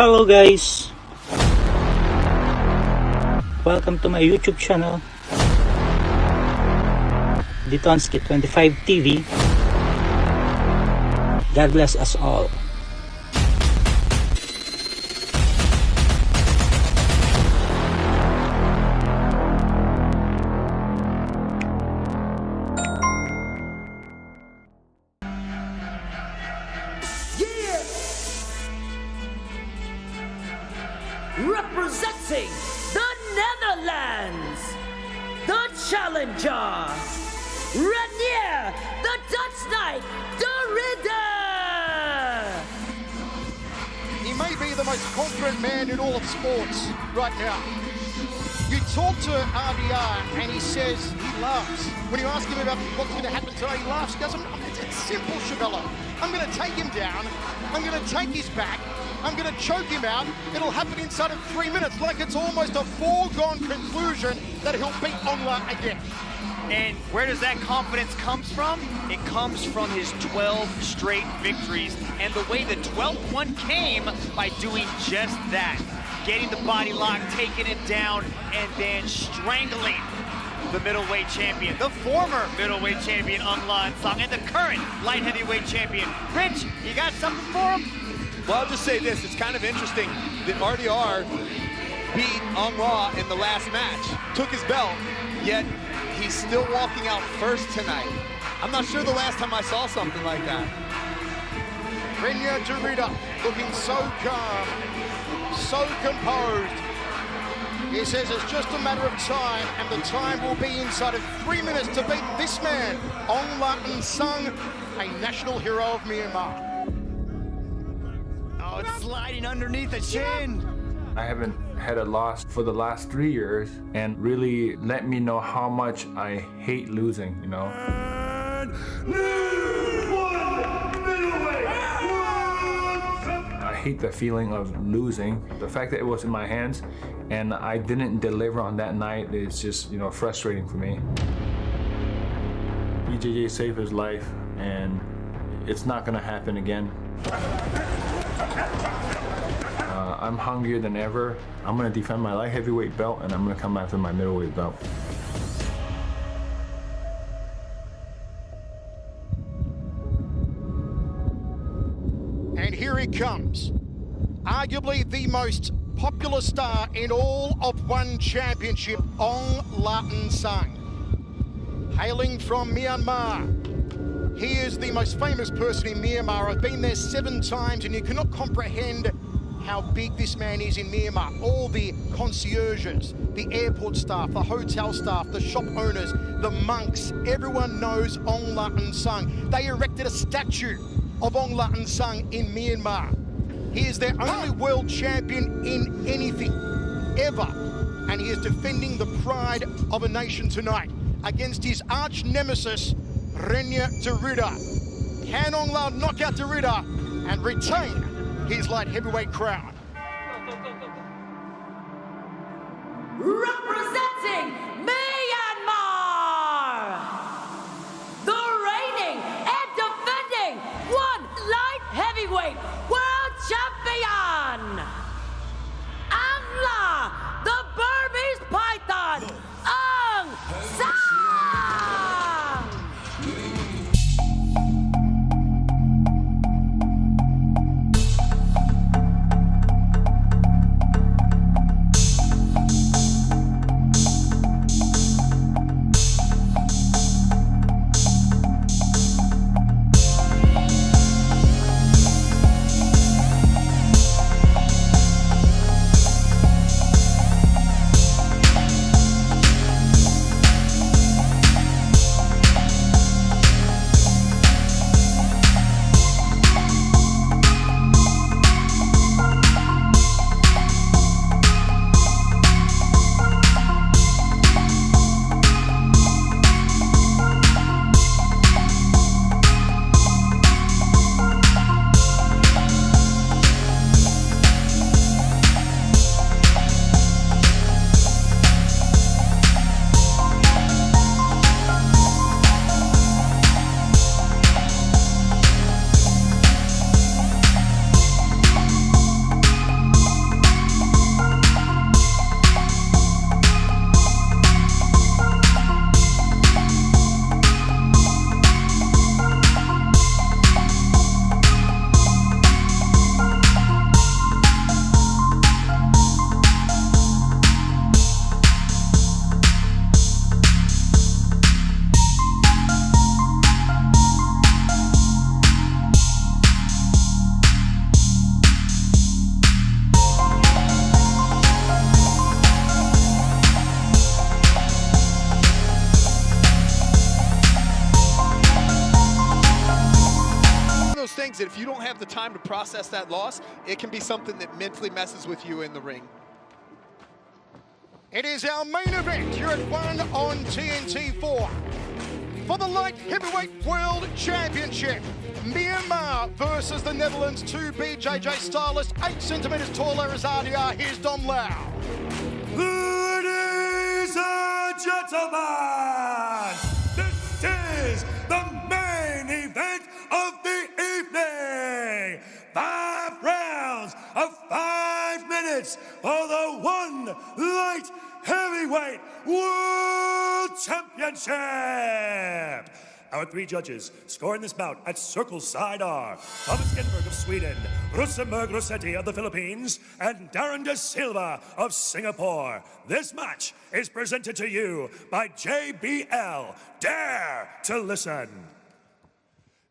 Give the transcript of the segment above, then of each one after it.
Hello guys! Welcome to my YouTube channel. Dito on Skit 25 TV. God bless us all. Representing the Netherlands, the challenger, Reinier De Ridder. He may be the most confident man in all of sports right now. You talk to RDR and he says he laughs. When you ask him about what's going to happen today, he laughs. He goes, it's simple, Chabello. I'm going to take him down. I'm going to take his back. I'm going to choke him out. It'll happen inside of 3 minutes, like it's almost a foregone conclusion that he'll beat Aung La again. And where does that confidence comes from? It comes from his 12 straight victories, and the way the 12th one came by doing just that. Getting the body lock, taking it down, and then strangling the middleweight champion, the former middleweight champion Aung La N Sang, and the current light heavyweight champion. Rich, you got something for him? Well, I'll just say this, it's kind of interesting that RDR beat Aung La in the last match, took his belt, yet he's still walking out first tonight. I'm not sure the last time I saw something like that. Reinier De Ridder looking so calm, so composed. He says it's just a matter of time, and the time will be inside of 3 minutes to beat this man, Aung La N Sang, a national hero of Myanmar. Oh, it's sliding underneath the chin. I haven't had a loss for the last 3 years, and really let me know how much I hate losing, you know. I hate the feeling of losing. The fact that it was in my hands and I didn't deliver on that night is just, you know, frustrating for me. BJJ saved his life, and it's not gonna happen again. I'm hungrier than ever. I'm gonna defend my light heavyweight belt, and I'm gonna come after my middleweight belt. And here he comes. Arguably the most popular star in all of One Championship, Aung La N Sang. Hailing from Myanmar. He is the most famous person in Myanmar. I've been there 7 times, and you cannot comprehend how big this man is in Myanmar. All the concierges, the airport staff, the hotel staff, the shop owners, the monks, everyone knows Aung La N Sang. They erected a statue of Aung La N Sang in Myanmar. He is their only world champion in anything, ever. And he is defending the pride of a nation tonight against his arch nemesis, Reinier De Ridder. Can Aung La knock out De Ridder and retain his light heavyweight crown? Representing Myanmar, the reigning and defending one light heavyweight world champion, Aung La, the Burmese Python, Aung Sang. that if you don't have the time to process that loss, it can be something that mentally messes with you in the ring. It is our main event here at 1 on TNT4. For the light heavyweight world championship, Myanmar versus the Netherlands, 2 BJJ stylists, 8 centimeters taller as RDR. Here's Dom Lau. Ladies and gentlemen, this is the main event of the evening. 5 rounds of 5 minutes for the 1 light heavyweight world championship. Our 3 judges scoring this bout at circle side are Thomas Ginberg of Sweden, Rosenberg Rossetti of the Philippines, and Darren De Silva of Singapore. This match is presented to you by JBL. Dare to listen.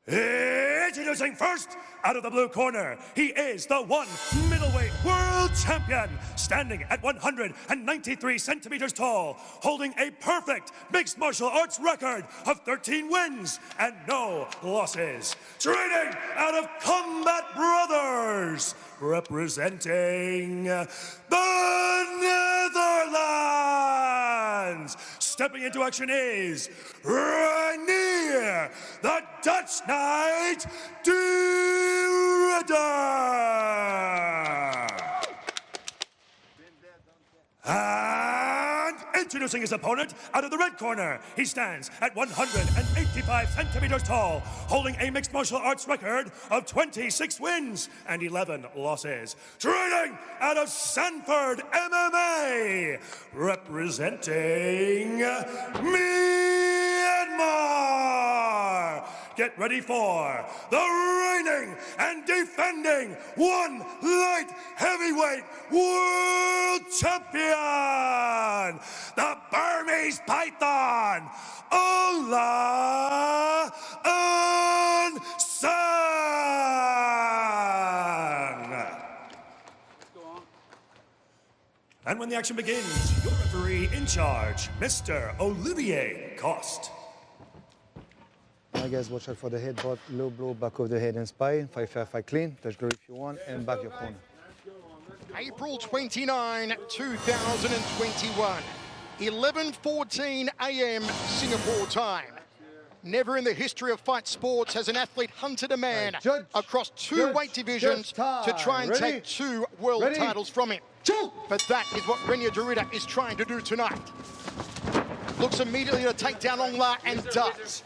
Introducing first, out of the blue corner, he is the 1 middleweight world champion, standing at 193 centimeters tall, holding a perfect mixed martial arts record of 13 wins and no losses. Training out of Combat Brothers, representing the Netherlands. Stepping into action is Reinier, the Dutch Knight De Ridder. And introducing his opponent out of the red corner, he stands at 185 centimeters tall, holding a mixed martial arts record of 26 wins and 11 losses. Training out of Sanford MMA, representing Myanmar. Get ready for the reigning and defending 1 light heavyweight world champion, the Burmese Python, Aung La N Sang. And when the action begins, your referee in charge, Mr. Olivier Coste. I guess watch out for the headbutt, low blow, back of the head and spine, fight fair, fight clean, touch glory if you want, and back your corner. April 29, 2021, 11:14 a.m. Singapore time. Never in the history of fight sports has an athlete hunted a man across 2 weight divisions to try and take 2 world titles from him. But that is what Reinier De Ridder is trying to do tonight. Looks immediately to take down Aung La and does.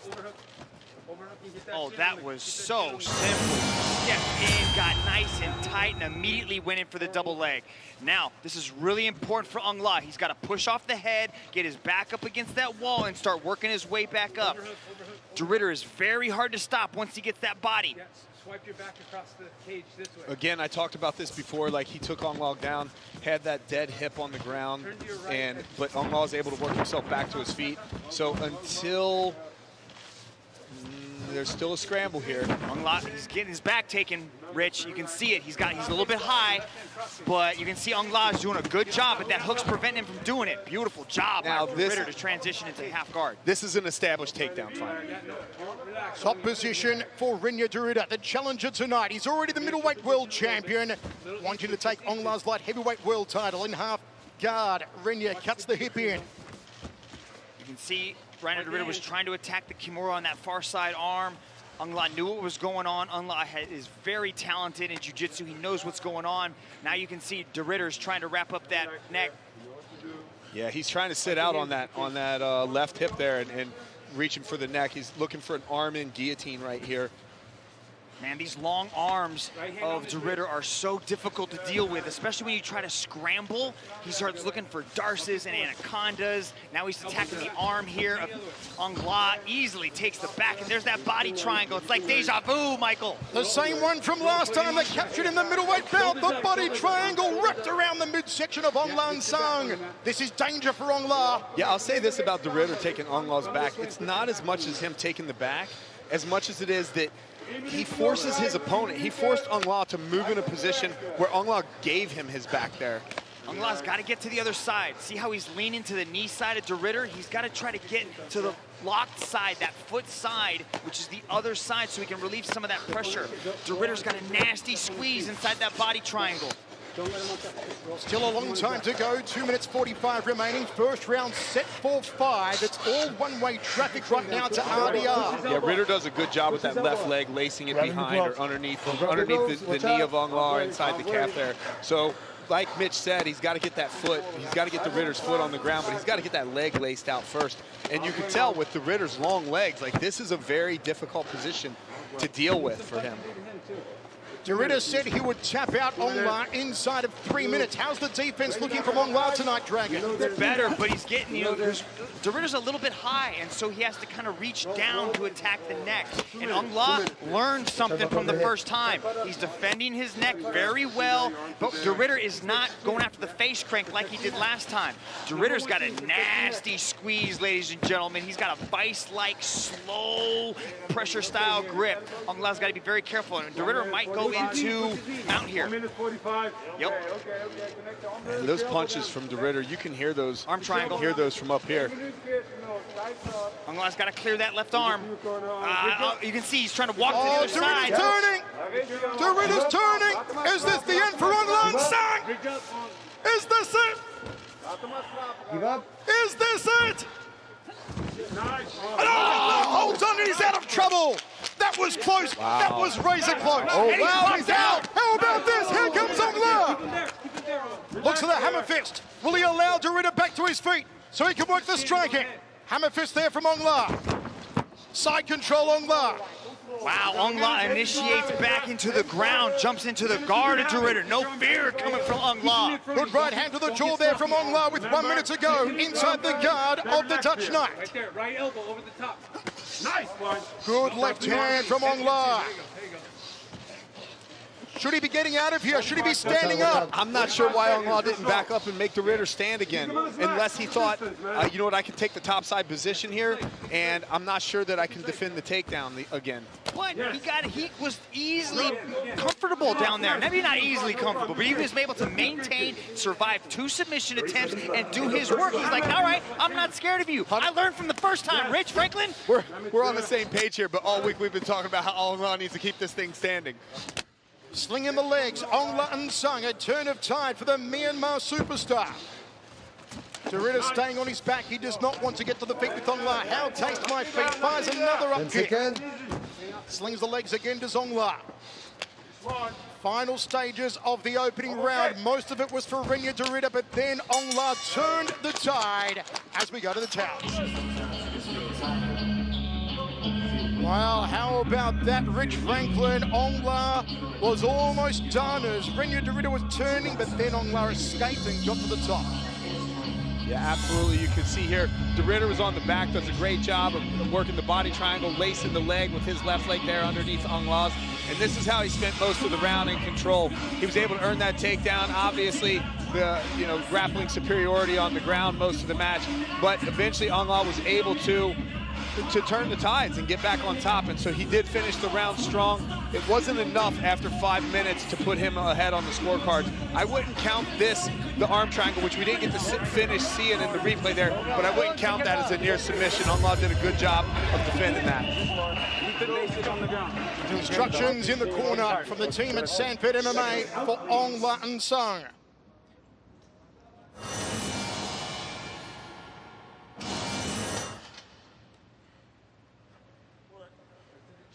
Oh, that was so simple. Stepped in, got nice and tight, and immediately went in for the double leg. Now, this is really important for Aung La. He's got to push off the head, get his back up against that wall, and start working his way back up. De Ridder is very hard to stop once he gets that body. Swipe your back across the cage this way. Again, I talked about this before, like he took Aung La down, had that dead hip on the ground, but Aung La was able to work himself back to his feet. So until there's still a scramble here. Aung La, he's getting his back taken, Rich. You can see it. He's a little bit high, but you can see Aung La is doing a good job, but that hook's preventing him from doing it. Beautiful job by De Ridder to transition into half guard. This is an established takedown fight. Top position for Reinier De Ridder, the challenger tonight. He's already the middleweight world champion, wanting to take Aung La's light heavyweight world title in half guard. Reinier cuts the hip in. You can see Reinier De Ridder was trying to attack the Kimura on that far side arm. Aung La knew what was going on. Aung La is very talented in jiu-jitsu. He knows what's going on. Now you can see De Ridder's trying to wrap up that neck. Yeah, he's trying to sit out on that left hip there and reaching for the neck. He's looking for an arm-in guillotine right here. Man, these long arms of De Ridder are so difficult to deal with, especially when you try to scramble. He starts looking for darces and anacondas. Now he's attacking the arm here. Aung La easily takes the back, and there's that body triangle. It's like deja vu, Michael. The same one from last time they captured in the middleweight bout. The body triangle wrapped around the midsection of Aung La N Sang. This is danger for Aung La. Yeah, I'll say this about De Ridder taking Aung La's back. It's not as much as him taking the back, as much as it is that he forces his opponent. He forced Aung La to move in a position where Aung La gave him his back there. Aung La's got to get to the other side. See how he's leaning to the knee side of De Ridder? He's got to try to get to the locked side, that foot side, which is the other side, so he can relieve some of that pressure. De Ridder's got a nasty squeeze inside that body triangle. Still a long time to go, 2 minutes 45 remaining. First round set for 5. It's all one-way traffic right now to RDR. Yeah, Ridder does a good job with that left leg, lacing it behind or underneath the knee of Aung La inside the calf there. So, like Mitch said, he's got to get that foot. He's got to get De Ridder's foot on the ground, but he's got to get that leg laced out first. And you can tell with De Ridder's long legs, like this is a very difficult position to deal with for him. De Ridder said he would tap out Aung La inside of 3 minutes. How's the defense looking from Aung La tonight, Dragon? Better, but he's getting, you know, De Ridder's a little bit high, and so he has to kind of reach down to attack the neck. And Aung La learned something from the first time. He's defending his neck very well, but De Ridder is not going after the face crank like he did last time. De Ridder's got a nasty squeeze, ladies and gentlemen. He's got a vice-like, slow, pressure-style grip. Aung La's got to be very careful, and De Ridder might go into mount here. Yep. And those punches from De Ridder, you can hear those. Arm triangle. Hear those from up here. Aung La's got to clear that left arm. You can see he's trying to walk to the other side. De Ridder's turning! De Ridder's turning! Is this the end for Aung La N Sang? Is this it? Is this it? Oh, holds on and he's out of trouble. That was close. Wow. That was razor close. Oh, and wow, he's out. How about this? Here comes Aung La. Looks for the hammer fist. Will he allow De Ridder back to his feet so he can work the striking? Hammer fist there from Aung La. Side control Aung La. Wow, Aung La initiates back into the ground, jumps into the guard of De Ridder. No fear coming from Aung La. Good right hand to the jaw there from Aung La with 1 minute to go inside the guard of the Dutch Knight. Right there, right elbow over the top. Nice one. Good left hand from Aung La. Should he be getting out of here? Should he be standing up? I'm not sure why Aung La didn't back up and make De Ridder stand again, unless he thought, you know what, I can take the top side position here, and I'm not sure that I can defend the takedown again. What? He was easily comfortable down there. Maybe not easily comfortable, but he was able to maintain, survive 2 submission attempts, and do his work. He's like, all right, I'm not scared of you. I learned from the first time. Rich Franklin? We're on the same page here, but all week we've been talking about how Aung La needs to keep this thing standing. Slinging the legs, Aung La N Sang, a turn of tide for the Myanmar superstar. De Ridder staying on his back. He does not want to get to the feet with Aung La. How taste my feet, fires another up kick. Slings the legs again to Aung La. Final stages of the opening round. Most of it was for Reinier De Ridder, but then Aung La turned the tide as we go to the towels. Wow, how about that, Rich Franklin? Aung La was almost done as Reinier De Ridder was turning, but then Aung La escaped and got to the top. Yeah, absolutely. You can see here, De Ridder was on the back, does a great job of working the body triangle, lacing the leg with his left leg there underneath Aung La's. And this is how he spent most of the round in control. He was able to earn that takedown. Obviously, the grappling superiority on the ground most of the match, but eventually Aung La was able to turn the tides and get back on top, and so he did finish the round strong. It wasn't enough after 5 minutes to put him ahead on the scorecards. I wouldn't count this, the arm triangle, which we didn't get to finish seeing in the replay there, but I wouldn't count that as a near submission. Aung La did a good job of defending that. Instructions in the corner from the team at Sanford MMA for Aung La N Sang.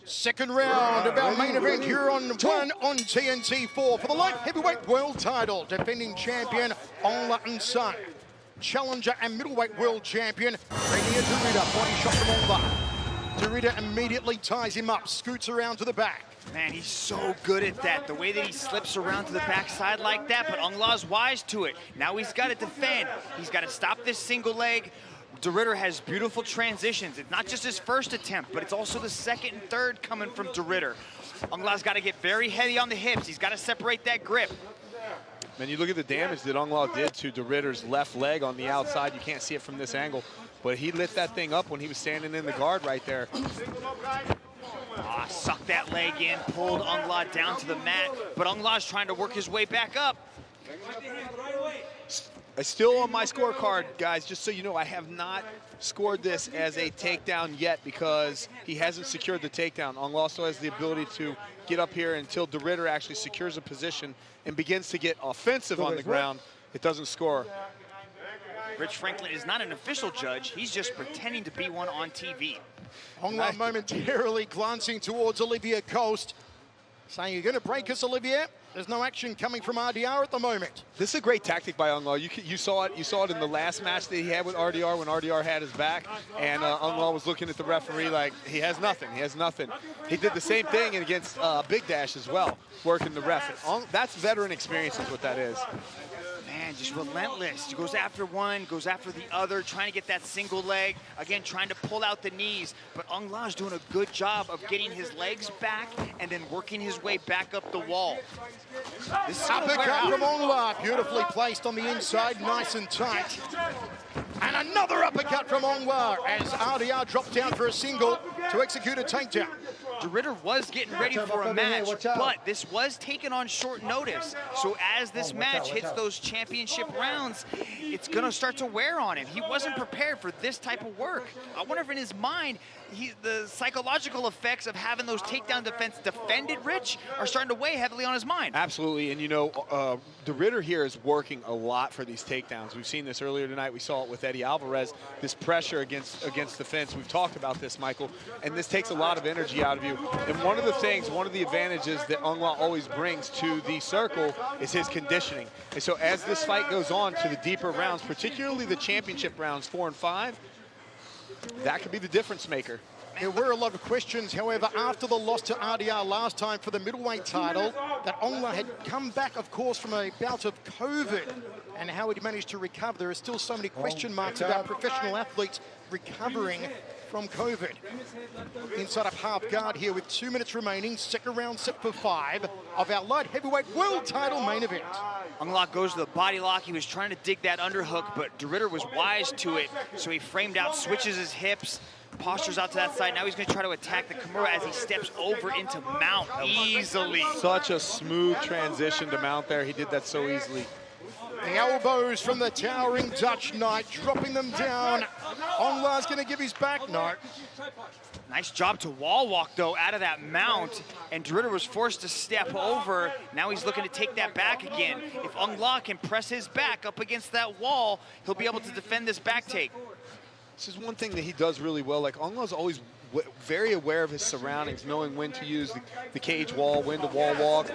Second round of our main event here on One on TNT4 for the light heavyweight world title. Defending champion Aung La N Sang. Challenger and middleweight world champion Reinier De Ridder. Body shot from Aung La. De Ridder immediately ties him up, scoots around to the back. Man, he's so good at that. The way that he slips around to the backside like that, but Aung La's wise to it. Now he's got to defend. He's got to stop this single leg. De Ridder has beautiful transitions. It's not just his first attempt, but it's also the second and third coming from De Ridder. Aung La's got to get very heavy on the hips. He's got to separate that grip. Man, you look at the damage that Aung La did to De Ridder's left leg on the outside. You can't see it from this angle, but he lit that thing up when he was standing in the guard right there. Sucked that leg in, pulled Aung La down to the mat, but Aung La's trying to work his way back up. Still on my scorecard, guys, just so you know, I have not scored this as a takedown yet because he hasn't secured the takedown. Aung La still has the ability to get up here until De Ridder actually secures a position and begins to get offensive on the ground. It doesn't score. Rich Franklin is not an official judge. He's just pretending to be one on TV. Aung La momentarily glancing towards Olivia Coast, saying, "You're going to break us, Olivia." There's no action coming from RDR at the moment. This is a great tactic by Aung La. You saw it. You saw it in the last match that he had with RDR when RDR had his back, and Aung La was looking at the referee like he has nothing. He has nothing. He did the same thing against Big Dash as well, working the ref. That's veteran experience, is what that is. Man, just relentless. He goes after one, goes after the other, trying to get that single leg. Again, trying to pull out the knees. But Aung La is doing a good job of getting his legs back and then working his way back up the wall. This is uppercut from Aung La, beautifully placed on the inside, nice and tight. And another uppercut from Aung La as RDR dropped down for a single to execute a takedown. De Ridder was getting ready for a match, but this was taken on short notice. So as this match hits those championship rounds, it's going to start to wear on him. He wasn't prepared for this type of work. I wonder if in his mind, the psychological effects of having those takedown defense defended, Rich, are starting to weigh heavily on his mind. Absolutely, and you know, De Ridder here is working a lot for these takedowns. We've seen this earlier tonight. We saw it with Eddie Alvarez, this pressure against the fence. We've talked about this, Michael, and this takes a lot of energy out of you. And one of the advantages that Aung La always brings to the circle is his conditioning. And so as this fight goes on to the deeper rounds, particularly the championship rounds 4 and 5, that could be the difference maker. There were a lot of questions, however, after the loss to RDR last time for the middleweight title, that Aung La had come back, of course, from a bout of COVID, and how he managed to recover. There are still so many question marks about professional athletes recovering from COVID. Inside of half guard here with 2 minutes remaining, second round set for 5 of our light heavyweight world title main event. Aung La goes to the body lock. He was trying to dig that underhook, but De Ridder was wise to it. So he framed out, switches his hips, postures out to that side. Now he's going to try to attack the Kimura as he steps over into mount easily. Such a smooth transition to mount there. He did that so easily. The elbows from the towering Dutch Knight, dropping them down. Aung La's going to give his back. No. Nice job to wall walk, though, out of that mount. And De Ridder was forced to step over. Now he's looking to take that back again. If Aung La can press his back up against that wall, he'll be able to defend this back take. This is one thing that he does really well. Like, Aung La's always very aware of his surroundings, knowing when to use the cage wall, when to wall walk.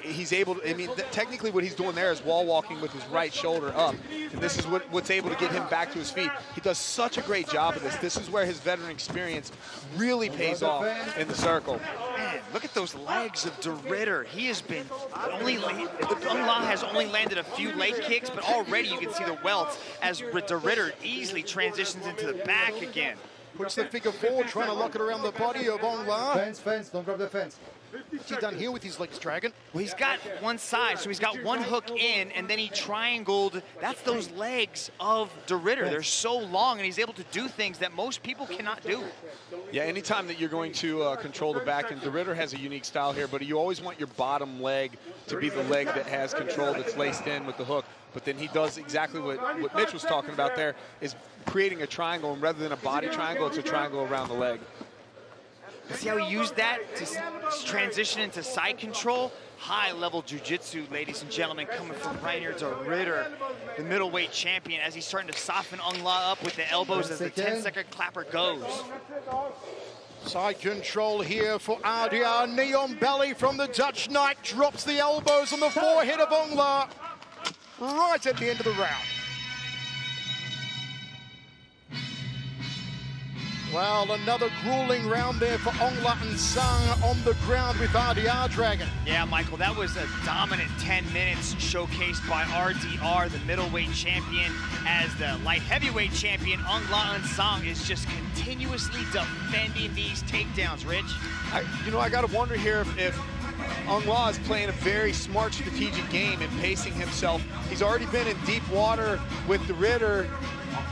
He's able to, I mean, technically what he's doing there is wall walking with his right shoulder up. And this is what's able to get him back to his feet. He does such a great job of this. This is where his veteran experience really pays off in the circle. Man, look at those legs of De Ridder. He has been Aung La has only landed a few leg kicks, but already you can see the welts as De Ridder easily transitions into the back again. Puts the figure 4, trying to lock it around the body of Aung La. Fence, don't grab the fence. What's he done here with his legs, Dragon? Well, he's got one side, so he's got one hook in, and then he triangled. That's those legs of De Ridder. They're so long, and he's able to do things that most people cannot do. Yeah, anytime that you're going to control the back, and De Ridder has a unique style here, but you always want your bottom leg to be the leg that has control, that's laced in with the hook. But then he does exactly what Mitch was talking about there, is creating a triangle, and rather than a body triangle, it's a triangle around the leg. See how he used that to transition into side control? High-level jiu-jitsu, ladies and gentlemen, coming from Reinier De Ridder, the middleweight champion, as he's starting to soften Aung La up with the elbows as the 10-second clapper goes. Side control here for RDR. Neon belly from the Dutch Knight, drops the elbows on the forehead of Aung La right at the end of the round. Well, another grueling round there for Aung La N Sang on the ground with RDR, Dragon. Yeah, Michael, that was a dominant 10 minutes showcased by RDR, the middleweight champion, as the light heavyweight champion, Aung La N Sang, is just continuously defending these takedowns, Rich. I got to wonder here if Aung La is playing a very smart strategic game and pacing himself. He's already been in deep water with De Ridder,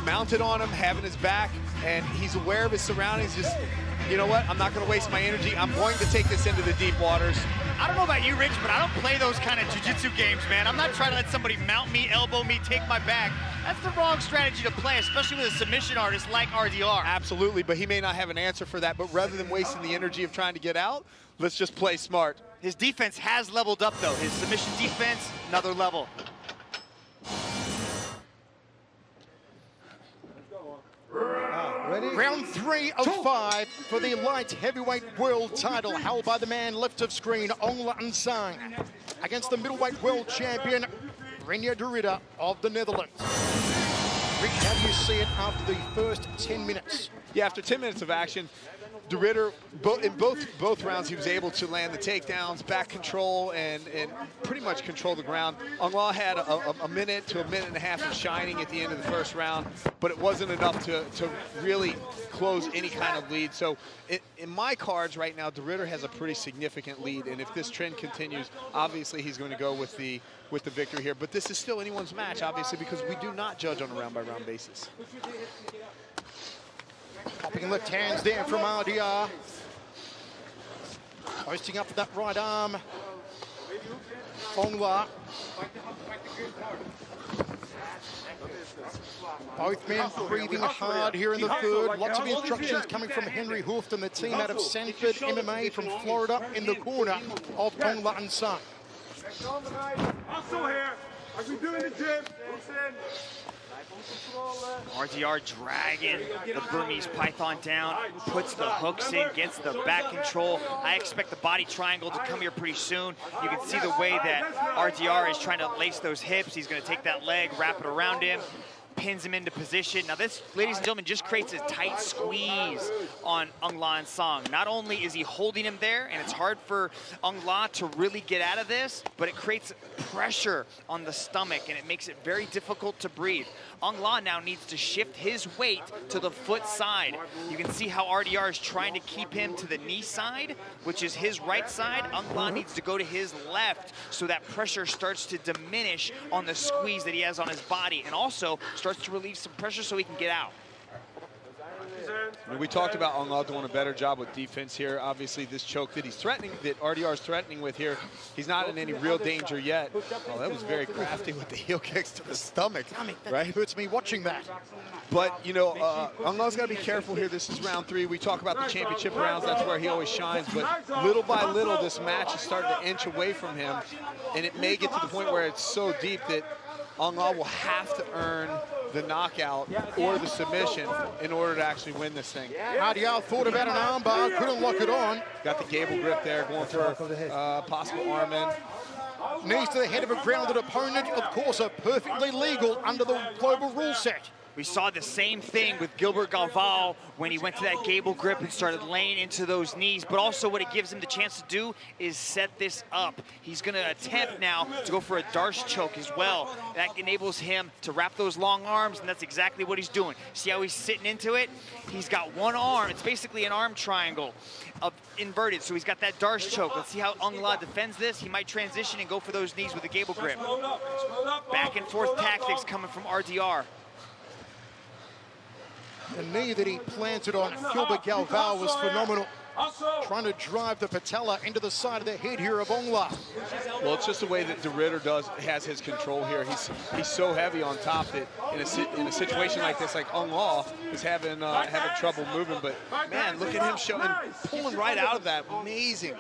mounted on him, having his back, and he's aware of his surroundings. Just, you know what, I'm not going to waste my energy. I'm going to take this into the deep waters. I don't know about you, Rich, but I don't play those kind of jiu-jitsu games, man. I'm not trying to let somebody mount me, elbow me, take my back. That's the wrong strategy to play, especially with a submission artist like RDR. Absolutely, but he may not have an answer for that. But rather than wasting the energy of trying to get out, let's just play smart. His defense has leveled up, though. His submission defense, another level. Ready? Round 3 of 5 for the light heavyweight world title, held by the man left of screen, Aung La N Sang, against the middleweight world champion, Reinier De Ridder of the Netherlands. Rick, how do you see it after the first 10 minutes? Yeah, after 10 minutes of action, De Ridder, in both rounds, he was able to land the takedowns, back control, and pretty much control the ground. Aung La had a minute to a minute and a half of shining at the end of the first round, but it wasn't enough to really close any kind of lead. So in my cards right now, De Ridder has a pretty significant lead, and if this trend continues, obviously he's going to go with the victory here. But this is still anyone's match, obviously, because we do not judge on a round-by-round basis. Popping left hands there from RDR. Posting up that right arm. Aung La. Both men breathing hard here in the third. Lots of instructions coming from Henry Hooft and the team out of Sanford MMA from Florida in the corner of Aung La N Sang. Also here, like we do in the gym. RDR dragging the Burmese python down, puts the hooks in, gets the back control. I expect the body triangle to come here pretty soon. You can see the way that RDR is trying to lace those hips. He's going to take that leg, wrap it around him, pins him into position. Now this, ladies and gentlemen, just creates a tight squeeze on Aung La N Sang. Not only is he holding him there, and it's hard for Aung La to really get out of this, but it creates pressure on the stomach, and it makes it very difficult to breathe. Aung La now needs to shift his weight to the foot side. You can see how RDR is trying to keep him to the knee side, which is his right side. Aung La needs to go to his left, so that pressure starts to diminish on the squeeze that he has on his body, and also starts to relieve some pressure so he can get out. We talked about Aung La doing a better job with defense here. Obviously, this choke that he's threatening, that RDR is threatening with here, he's not in any real danger yet. Oh, that was very crafty with the heel kicks to the stomach, right? Hurts me watching that. But, you know, Aung La's got to be careful here. This is round 3. We talk about the championship rounds. That's where he always shines. But little by little, this match is starting to inch away from him. And it may get to the point where it's so deep that Aung La will have to earn the knockout or the submission in order to actually win this thing. RDR thought about an armbar, couldn't lock it on. Got the gable grip there, going for possible arm in. Knees to the head of a grounded opponent, of course, are perfectly legal under the global rule set. We saw the same thing with Gilbert Galval when he went to that gable grip and started laying into those knees, but also what it gives him the chance to do is set this up. He's gonna attempt now to go for a Darce choke as well. That enables him to wrap those long arms, and that's exactly what he's doing. See how he's sitting into it? He's got one arm, it's basically an arm triangle of inverted, so he's got that Darce choke. Let's see how Aung La defends this. He might transition and go for those knees with a gable grip. Back and forth tactics coming from RDR. The knee that he planted on Gilbert Galval was phenomenal. Trying to drive the patella into the side of the head here of Aung La. Well, it's just the way that De Ridder has his control here. He's so heavy on top that in a situation like this, like Aung La is having trouble moving. But man, look at him pulling right out of that. Amazing.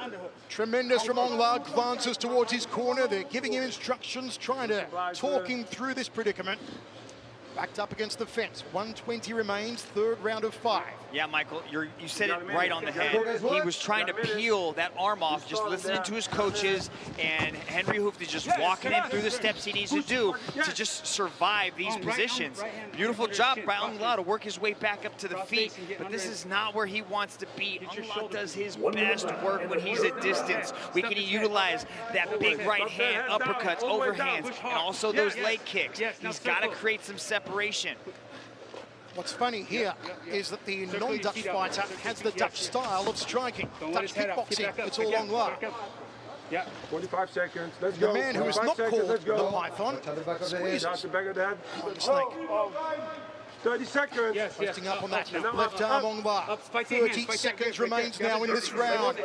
Tremendous from Aung La. Glances towards his corner. They're giving him instructions, trying to talk him through this predicament. Backed up against the fence. 120 remains, third round of 5. Yeah, Michael, you said it right on the head. He was trying to peel that arm off, just listening to his coaches, and Henry Hooft is just walking him through the steps he needs to do to just survive these positions. Beautiful job by Aung La to work his way back up to the feet, but this is not where he wants to be. Aung La does his best work when he's at distance. We can utilize that big right hand, uppercuts, overhands, and also those leg kicks. He's got to create some separation. What's funny here is that the non-Dutch fighter has the Dutch style of striking. Dutch kickboxing, it's all Aung La. Yeah, 45 seconds. Let's The go. man who is not called the Python That's squeezes the back of the head. like a snake. 30 seconds. Yes, Resting up on that Now left arm, Aung La. 30 seconds remains now in this round.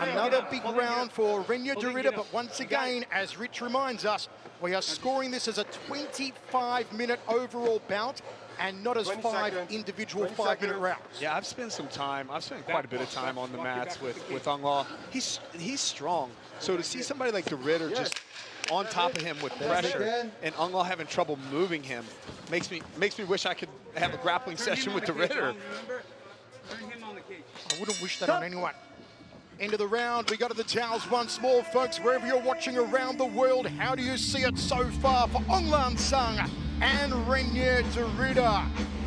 Another big round for Reinier De Ridder, but once again, as Rich reminds us, we are scoring this as a 25-minute overall bout and not as 5 individual 5-minute rounds. Yeah, I've spent quite a bit of time on the mats with Aung La. He's strong. So to see somebody like De Ridder just on top of him with pressure and Aung La having trouble moving him makes me wish I could have a grappling session with De Ridder. I wouldn't wish that on anyone. End of the round, we go to the towels once more, folks. Wherever you're watching around the world, how do you see it so far for Aung La N Sang and Reinier De Ridder?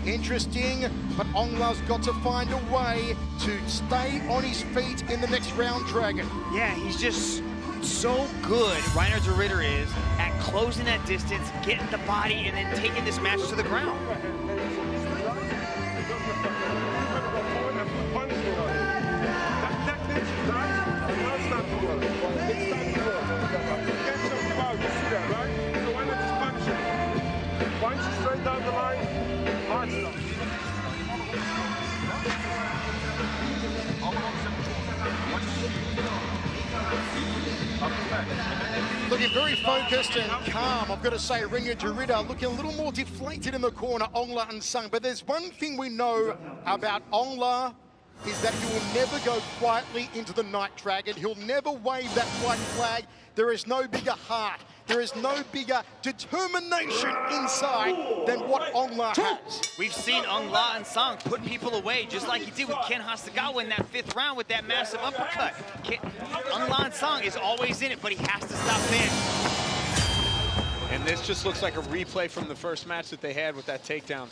Interesting, but Aung La's got to find a way to stay on his feet in the next round, Dragon. Yeah, he's just so good, Reinier De Ridder is, at closing that distance, getting the body, and then taking this match to the ground. Punch straight down the line, hard stop. Looking very focused and calm. I've got to say, Reinier De Ridder looking a little more deflated in the corner, Aung La N Sang. But there's one thing we know about Aung La, is that he will never go quietly into the night, Dragon. He'll never wave that white flag. There is no bigger heart. There is no bigger determination inside than what Aung La has. We've seen Aung La N Sang put people away, just like he did with Ken Hasagawa in that 5th round with that massive uppercut. Aung La N Sang is always in it, but he has to stop there. And this just looks like a replay from the first match that they had with that takedown.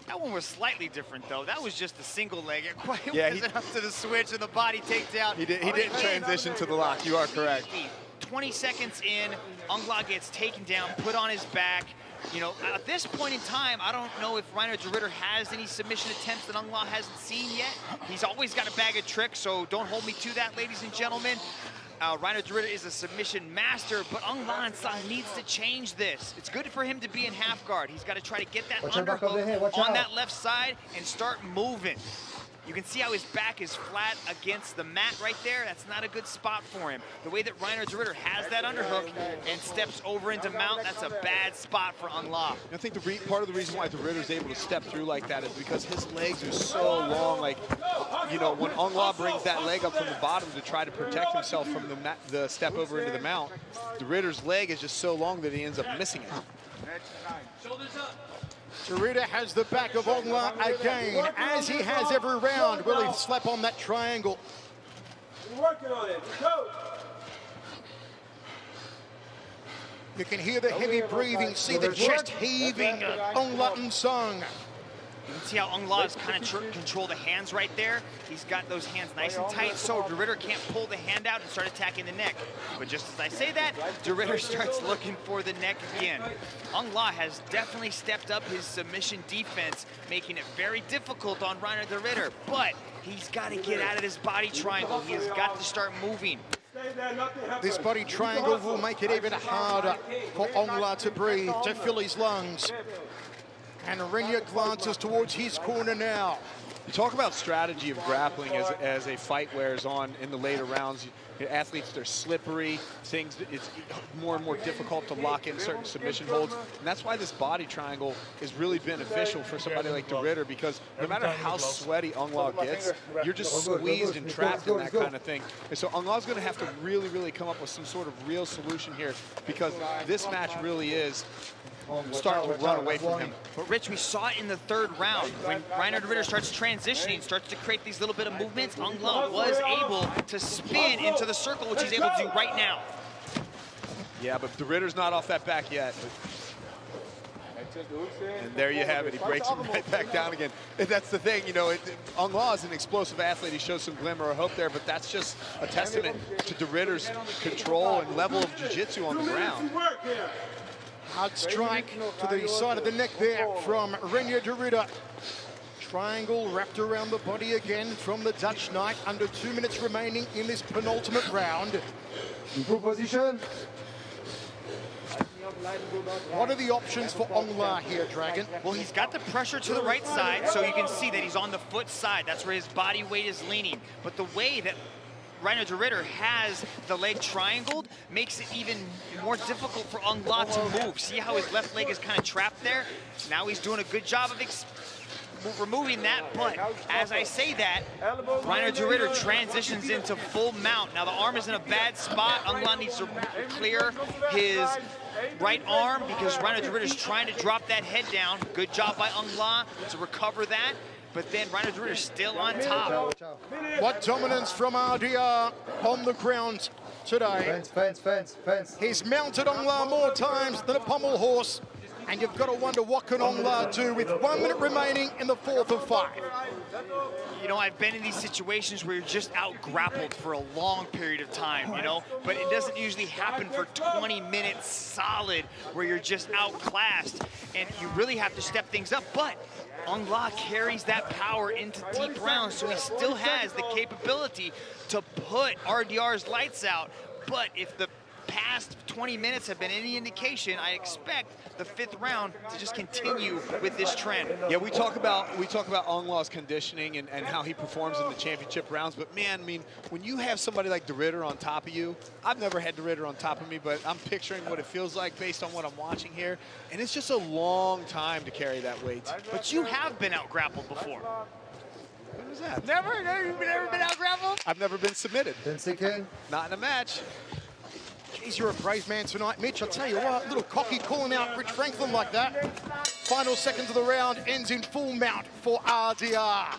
That one was slightly different, though. That was just a single leg. It Yeah, wasn't up to the switch and the body takedown. He didn't transition to the lock. You are correct. 20 seconds in, Aung La gets taken down, put on his back. You know, at this point in time, I don't know if Reinier De Ridder has any submission attempts that Aung La hasn't seen yet. He's always got a bag of tricks, so don't hold me to that, ladies and gentlemen. Reinier De Ridder is a submission master, but Aung La N Sang needs to change this. It's good for him to be in half guard. He's got to try to get that underhook on that left side and start moving. You can see how his back is flat against the mat right there. That's not a good spot for him. The way that Reinier De Ridder has that underhook and steps over into mount, that's a bad spot for Aung La. I think part of the reason why De Ridder's able to step through like that is because his legs are so long. Like, you know, when Aung La brings that leg up from the bottom to try to protect himself from the step over into the mount, De Ridder's leg is just so long that he ends up missing it. Shoulders up. De Ridder has the back of Aung La again, as he has every round. Will he slap on that triangle? We're working on it. Go. You can hear the heavy breathing, see the chest heaving. Aung La N Sang. You can see how Aung La is kind of control the hands right there. He's got those hands nice and tight, so De Ridder can't pull the hand out and start attacking the neck. But just as I say that, De Ridder starts looking for the neck again. Aung La has definitely stepped up his submission defense, making it very difficult on Reinier De Ridder. But he's got to get out of this body triangle. He has got to start moving. This body triangle will make it even harder for Aung La to breathe, to fill his lungs. And Reinier glances towards his corner now. You talk about strategy of grappling as a fight wears on in the later rounds. Athletes, they're slippery. It's more and more difficult to lock in certain submission holds. And that's why this body triangle is really beneficial for somebody like De Ridder, because no matter how sweaty Aung La gets, you're just squeezed and trapped in that kind of thing. And so Aung La's going to have to really, really come up with some sort of real solution here, because this match really is starting to run away from him. But Rich, we saw it in the 3rd round. When Reinier De Ridder starts transitioning, starts to create these little bit of movements, Aung La was able to spin into the circle, which he's able to do right now. Yeah, but De Ridder's not off that back yet. And there you have it. He breaks him right back down again. And that's the thing, you know, Aung La is an explosive athlete. He shows some glimmer of hope there, but that's just a testament to De Ridder's control and level of jiu-jitsu on the ground. Hard strike to the side of the neck there from Reinier De Ridder. Triangle wrapped around the body again from the Dutch Knight. Under 2 minutes remaining in this penultimate round. Full position. What are the options for Aung La here, Dragon? Well, he's got the pressure to the right side, so you can see that he's on the foot side. That's where his body weight is leaning. But the way that Reinier De Ridder has the leg triangled makes it even more difficult for Aung La to move. See how his left leg is kind of trapped there? Now he's doing a good job of removing that, but as I say that, Reinier De Ridder transitions into full mount. Now the arm is in a bad spot. Aung La needs to clear his right arm because Reinier De Ridder is trying to drop that head down. Good job by Aung La to recover that. But then Reinier De Ridder is still on top. What dominance from RDR on the ground today. Fence. He's mounted Aung La more times than a pommel horse. And you've got to wonder what can Aung La do with 1 minute remaining in the 4th of 5. You know, I've been in these situations where you're just out-grappled for a long period of time, you know? But it doesn't usually happen for 20 minutes solid where you're just outclassed. And you really have to step things up. But Aung La carries that power into deep rounds, so he still has the capability to put RDR's lights out. But if the past 20 minutes have been any indication, I expect the 5th round to just continue with this trend. Yeah, we talk about Aung La's conditioning and how he performs in the championship rounds, but man, I mean, when you have somebody like De Ridder on top of you, I've never had De Ridder on top of me, but I'm picturing what it feels like based on what I'm watching here, and it's just a long time to carry that weight. But you have been out-grappled before. When was that? Never? You've never been out-grappled? I've never been submitted. Didn't sink in. Not in a match. Geez, you're a brave man tonight, Mitch. I'll tell you what, little cocky calling out Rich Franklin like that. Final seconds of the round ends in full mount for RDR.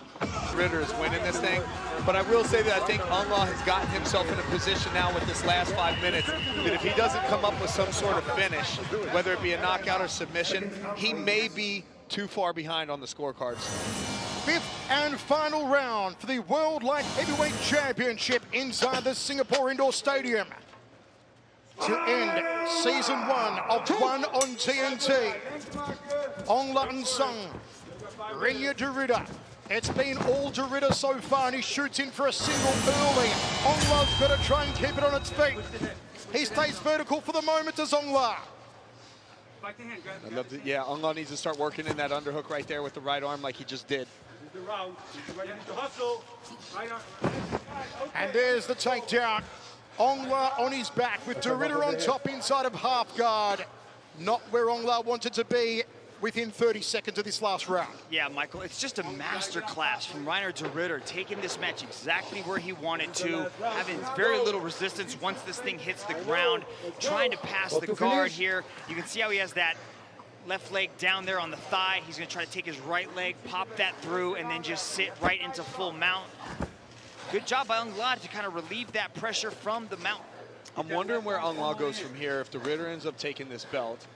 Ridder is winning this thing, but I will say that I think Aung La has gotten himself in a position now with this last 5 minutes that if he doesn't come up with some sort of finish, whether it be a knockout or submission, he may be too far behind on the scorecards. 5th and final round for the World Light Heavyweight Championship inside the Singapore Indoor Stadium. To end season 1 of One on TNT. Aung La N Sang, Reinier De Ridder. It's been all De Ridder so far, and he shoots in for a single early. Aung La's got to try and keep it on its feet. He stays vertical for the moment, does Aung La. I love it. Yeah, Aung La needs to start working in that underhook right there with the right arm like he just did. And there's the takedown. Aung La on his back with De Ridder on top inside of half guard. Not where Aung La wanted to be within 30 seconds of this last round. Yeah, Michael, it's just a master class from Reinier De Ridder, taking this match exactly where he wanted to, having very little resistance once this thing hits the ground, trying to pass the guard here. You can see how he has that left leg down there on the thigh. He's gonna try to take his right leg, pop that through, and then just sit right into full mount. Good job by Aung La to kind of relieve that pressure from the mount. I'm wondering where Aung La goes from here if De Ridder ends up taking this belt.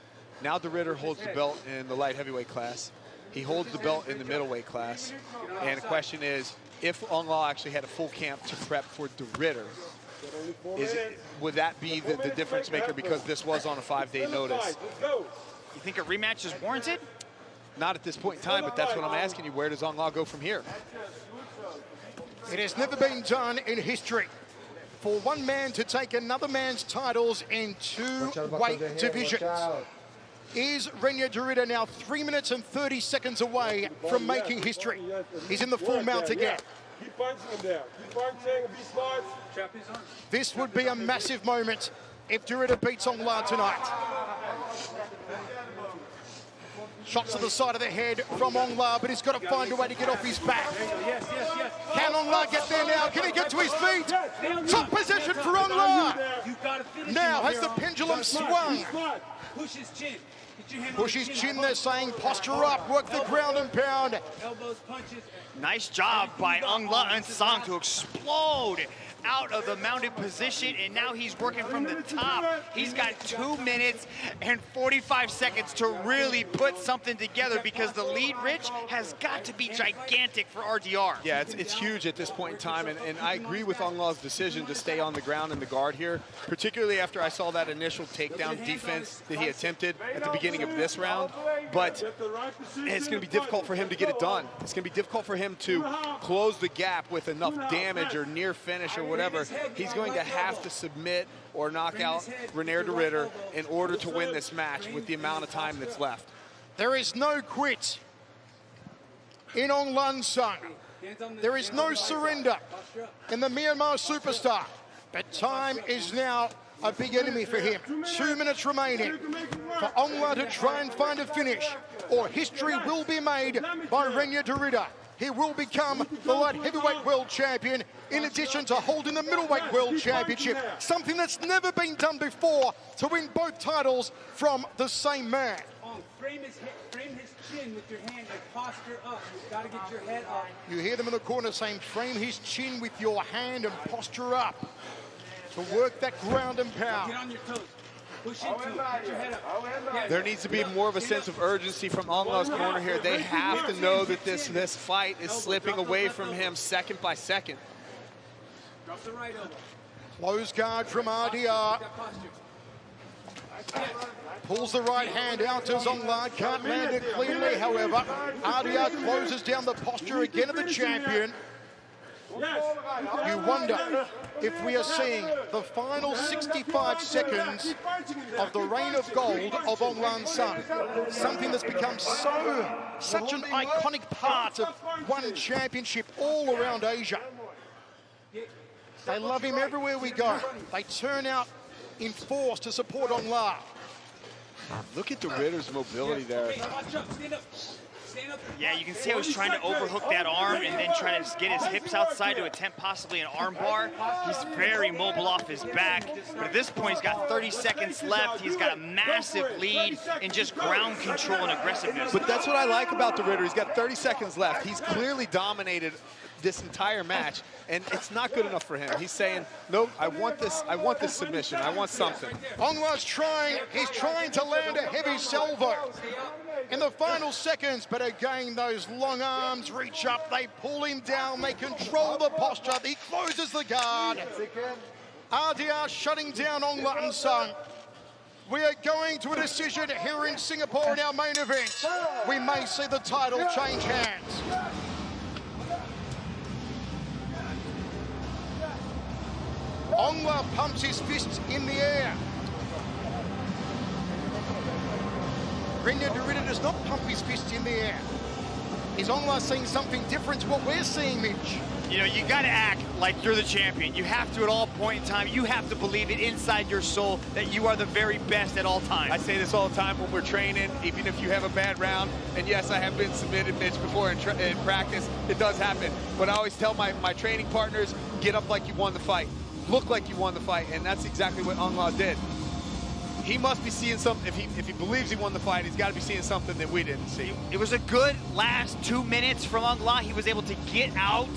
Now De Ridder holds the belt in the light heavyweight class. He holds the belt in the middleweight class. And the question is, if Aung La actually had a full camp to prep for De Ridder, would that be the difference maker because this was on a 5-day notice? You think a rematch is warranted? Not at this point in time, but that's what I'm asking you. Where does Aung La go from here? It has never been done in history for one man to take another man's titles in 2 weight divisions. Is Reinier De Ridder now 3 minutes and 30 seconds away from making history? He's in the full mount again. Keep punching him down. Keep punching, be smart. This would be a massive moment if De Ridder beats Aung La tonight. Shots to the side of the head from Aung La, but he's got to find a way to get off his back. Can Aung La get there now? Can he get to his feet? Top position for Aung La. Now has the pendulum swung. Push his chin. Push his chin, they're saying. Posture up, work the ground and pound. Elbows, punches. Nice job by Aung La N Sang to explode out of the mounted position, and now he's working from the top. He's got 2 minutes and 45 seconds to really put something together because the lead, Rich, has got to be gigantic for RDR. Yeah, it's huge at this point in time, and I agree with Aung La's decision to stay on the ground in the guard here, particularly after I saw that initial takedown defense that he attempted at the beginning beginning of this round, but it's going to be difficult for him to get it done. It's going to be difficult for him to close the gap with enough damage or near finish or whatever. He's going to have to submit or knock out Reinier De Ridder in order to win this match with the amount of time that's left. There is no quit in Aung La N Sang. There is no surrender in the Myanmar superstar. But time is now a big enemy for him. 2 minutes remaining for Aung La to try and find a finish, or history will be made by Reinier De Ridder. He will become the light heavyweight world champion, in addition to holding the middleweight world championship, something that's never been done before, to win both titles from the same man. Frame his chin with your hand, like posture up. You've got to get your head up. You hear them in the corner saying, frame his chin with your hand and posture up to work that ground and pound. Get on your toes. Push into it. Get your head up. There needs to be more of a sense of urgency from Aung La's corner here. They have to know that this fight is slipping away from him second by second. Drop the right elbow. Close guard from RDR. Pulls the right hand out to Aung La. Can't land it cleanly, however. RDR closes down the posture again of the champion. You wonder if we are seeing the final 65 seconds of the reign of gold of Aung La N Sang. Something that's become such an iconic part of one championship all around Asia. They love him everywhere we go. They turn out in force to support Aung La. Look at De Ridder's mobility there. Yeah, you can see how he's trying to overhook that arm and then try to get his hips outside to attempt possibly an arm bar. He's very mobile off his back, but at this point he's got 30 seconds left. He's got a massive lead in just ground control and aggressiveness. But that's what I like about De Ridder. He's got 30 seconds left. He's clearly dominated this entire match, and it's not good enough for him. He's saying, nope, I want this submission. I want something. Aung La's he's trying to land a heavy salvo in the final seconds, but again, those long arms reach up, they pull him down, they control the posture, he closes the guard. RDR shutting down Aung La N Sang. We are going to a decision here in Singapore in our main event. We may see the title change hands. Aung La pumps his fists in the air. Reinier De Ridder does not pump his fists in the air. Is Aung La seeing something different to what we're seeing, Mitch? You know, you gotta act like you're the champion. You have to at all point in time. You have to believe it inside your soul that you are the very best at all times. I say this all the time when we're training, even if you have a bad round, and yes, I have been submitted, Mitch, before in practice, it does happen. But I always tell my training partners, get up like you won the fight. Look like you won the fight, and that's exactly what Aung La did. He must be seeing something. If he believes he won the fight, he's got to be seeing something that we didn't see. It was a good last 2 minutes from Aung La. He was able to get out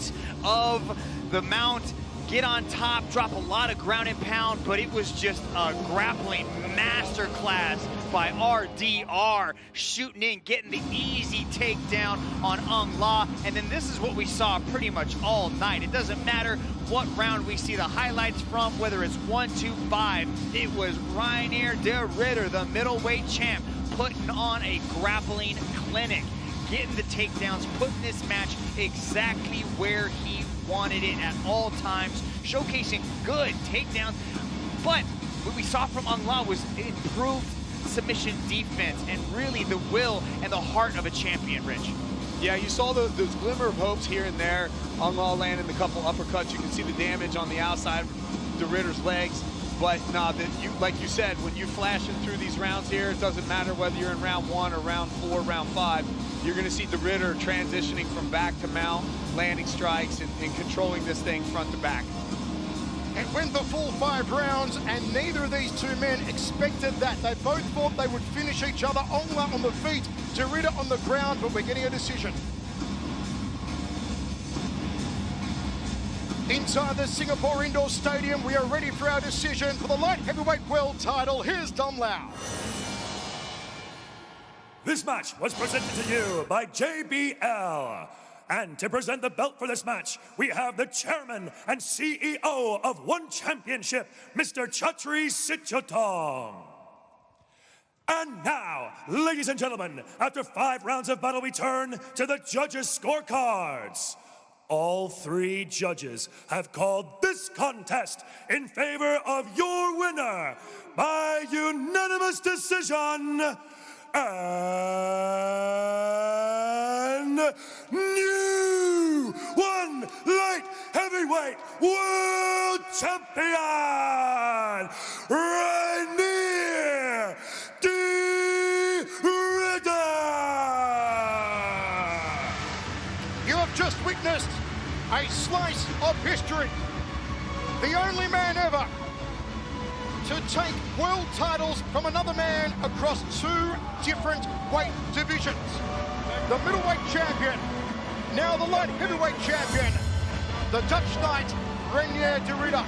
of the mount, get on top, drop a lot of ground and pound, but it was just a grappling masterclass by RDR, shooting in, getting the easy takedown on Aung La. And then this is what we saw pretty much all night. It doesn't matter what round we see the highlights from, whether it's 1, 2, 5. It was Reinier De Ridder, the middleweight champ, putting on a grappling clinic, getting the takedowns, putting this match exactly where he wanted it at all times, showcasing good takedowns. But what we saw from Aung La was improved submission defense and really the will and the heart of a champion, Rich. Yeah, you saw those glimmer of hopes here and there. Aung La landing a couple uppercuts. You can see the damage on the outside of De Ridder's legs. But no, like you said, when you're flashing through these rounds here, it doesn't matter whether you're in round 1 or round 4, round 5. You're going to see De Ridder transitioning from back to mount, landing strikes, and controlling this thing front to back. It went the full 5 rounds, and neither of these two men expected that. They both thought they would finish each other. Aung La on the feet, De Ridder on the ground, but we're getting a decision. Inside the Singapore Indoor Stadium, we are ready for our decision for the light heavyweight world title. Here's Dom Lau. This match was presented to you by JBL. And to present the belt for this match, we have the chairman and CEO of One Championship, Mr. Chatri Sitchatong. And now, ladies and gentlemen, after 5 rounds of battle, we turn to the judges' scorecards. All 3 judges have called this contest in favor of your winner by unanimous decision and new 1 light heavyweight world champion, Reinier De Ridder. You have just witnessed a slice of history. The only man ever to take world titles from another man across 2 different weight divisions. The middleweight champion, now the light heavyweight champion, the Dutch knight, Reinier De Ridder.